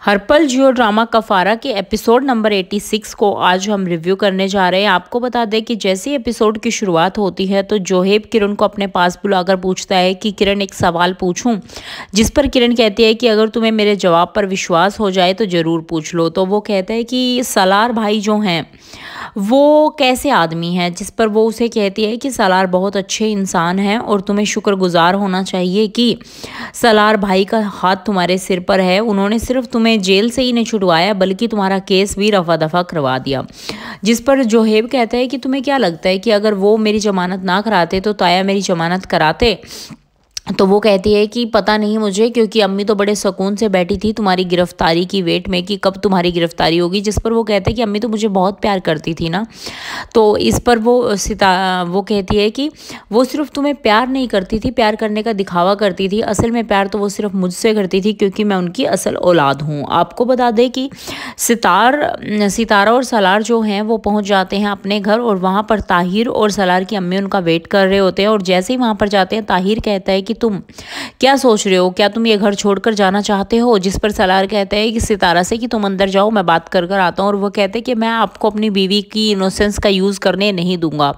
हर्पल जियो drama कफारा के episode number 86 को आज हम रिव्यू करने जा रहे हैं। आपको बता दें कि जैसे ही एपिसोड की शुरुआत होती है तो जोहेब किरण को अपने पास बुलाकर पूछता है कि किरण एक सवाल पूछूं, जिस पर किरण कहती है कि अगर तुम्हें मेरे जवाब पर विश्वास हो जाए तो ज़रूर पूछ लो। तो वो कहता है कि सलार भाई जो हैं वो कैसे आदमी हैं, जिस पर वो उसे कहती है कि सलार बहुत अच्छे इंसान हैं और तुम्हें शुक्रगुजार होना चाहिए कि सलार भाई का हाथ तुम्हारे सिर पर है। उन्होंने सिर्फ तुम्हें जेल से ही नहीं छुड़वाया बल्कि तुम्हारा केस भी रफा दफा करवा दिया। जिस पर जोहेब कहता है कि तुम्हें क्या लगता है कि अगर वो मेरी जमानत ना कराते तो ताया मेरी जमानत कराते। तो वो कहती है कि पता नहीं मुझे, क्योंकि अम्मी तो बड़े सुकून से बैठी थी तुम्हारी गिरफ्तारी की वेट में कि कब तुम्हारी गिरफ्तारी होगी। जिस पर वो कहते हैं कि अम्मी तो मुझे बहुत प्यार करती थी ना। तो इस पर वो कहती है कि वो सिर्फ तुम्हें प्यार नहीं करती थी, प्यार करने का दिखावा करती थी। असल में प्यार तो वो सिर्फ मुझसे करती थी क्योंकि मैं उनकी असल औलाद हूँ। आपको बता दें कि सितारा और सलार जो हैं वो पहुँच जाते हैं अपने घर और वहाँ पर ताहिर और सलार की अम्मी उनका वेट कर रहे होते हैं। और जैसे ही वहाँ पर जाते हैं ताहिर कहता है कि तुम क्या सोच रहे हो, क्या तुम ये घर छोड़कर जाना चाहते हो। जिस पर सलार कहता है कि सितारा से कि तुम अंदर जाओ, मैं बात कर कर आता हूँ। और वो कहते हैं कि मैं आपको अपनी बीवी की इनोसेंस का यूज़ करने नहीं दूंगा।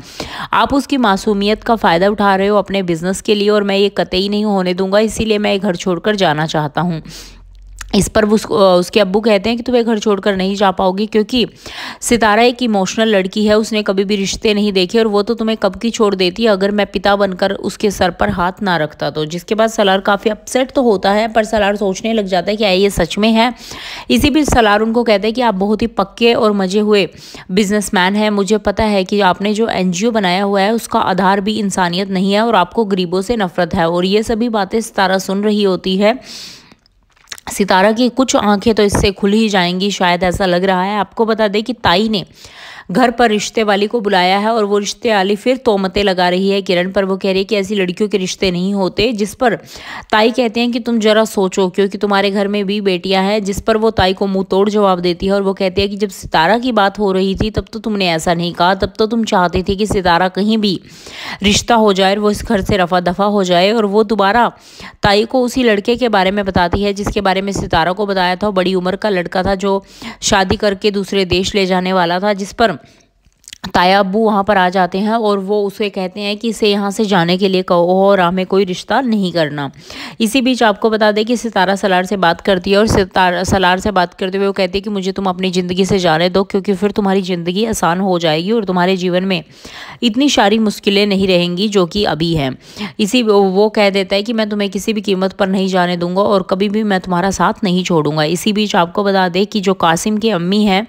आप उसकी मासूमियत का फ़ायदा उठा रहे हो अपने बिजनेस के लिए और मैं ये कतई नहीं होने दूंगा, इसीलिए मैं ये घर छोड़कर जाना चाहता हूँ। इस पर उसके अब्बू कहते हैं कि तुम्हें घर छोड़कर नहीं जा पाओगी क्योंकि सितारा एक इमोशनल लड़की है, उसने कभी भी रिश्ते नहीं देखे और वो तो तुम्हें कब की छोड़ देती अगर मैं पिता बनकर उसके सर पर हाथ ना रखता तो। जिसके बाद सलार काफ़ी अपसेट तो होता है पर सलार सोचने लग जाता है कि ये सच में है। इसी बीच सलार उनको कहते हैं कि आप बहुत ही पक्के और मजे हुए बिजनेसमैन हैं। मुझे पता है कि आपने जो NGO बनाया हुआ है उसका आधार भी इंसानियत नहीं है और आपको गरीबों से नफरत है। और ये सभी बातें सितारा सुन रही होती है। सितारा की कुछ आंखें तो इससे खुल ही जाएंगी, शायद ऐसा लग रहा है। आपको बता दें कि ताई ने घर पर रिश्ते वाली को बुलाया है और वो रिश्ते वाली फिर तोहमतें लगा रही है किरण पर। वो कह रही है कि ऐसी लड़कियों के रिश्ते नहीं होते। जिस पर ताई कहते हैं कि तुम जरा सोचो क्योंकि तुम्हारे घर में भी बेटियां हैं। जिस पर वो ताई को मुंह तोड़ जवाब देती है और वो कहती है कि जब सितारा की बात हो रही थी तब तो तुमने ऐसा नहीं कहा, तब तो तुम चाहती थी कि सितारा कहीं भी रिश्ता हो जाए और वो इस घर से रफा दफा हो जाए। और वो दोबारा ताई को उसी लड़के के बारे में बताती है जिसके बारे में सितारा को बताया था, बड़ी उम्र का लड़का था जो शादी करके दूसरे देश ले जाने वाला था। जिस पर ताया अब्बू वहाँ पर आ जाते हैं और वो उसे कहते हैं कि इसे यहाँ से जाने के लिए कहो और हमें कोई रिश्ता नहीं करना। इसी बीच आपको बता दें कि सितारा सलार से बात करती है और सलार से बात करते हुए वो कहती है कि मुझे तुम अपनी ज़िंदगी से जाने दो क्योंकि फिर तुम्हारी ज़िंदगी आसान हो जाएगी और तुम्हारे जीवन में इतनी सारी मुश्किलें नहीं रहेंगी जो कि अभी हैं। वो कह देता है कि मैं तुम्हें किसी भी कीमत पर नहीं जाने दूंगा और कभी भी मैं तुम्हारा साथ नहीं छोड़ूंगा। इसी बीच आपको बता दें कि जो कासिम की अम्मी हैं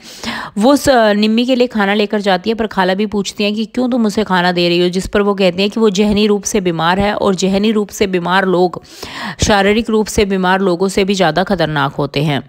वो निम्मी के लिए खाना लेकर जाती है पर खाला भी पूछती हैं कि क्यों तुम उसे खाना दे रही हो। जिस पर वो कहती हैं कि वो जहनी रूप से बीमार है और जहनी रूप से बीमार लोग शारीरिक रूप से बीमार लोगों से भी ज़्यादा खतरनाक होते हैं।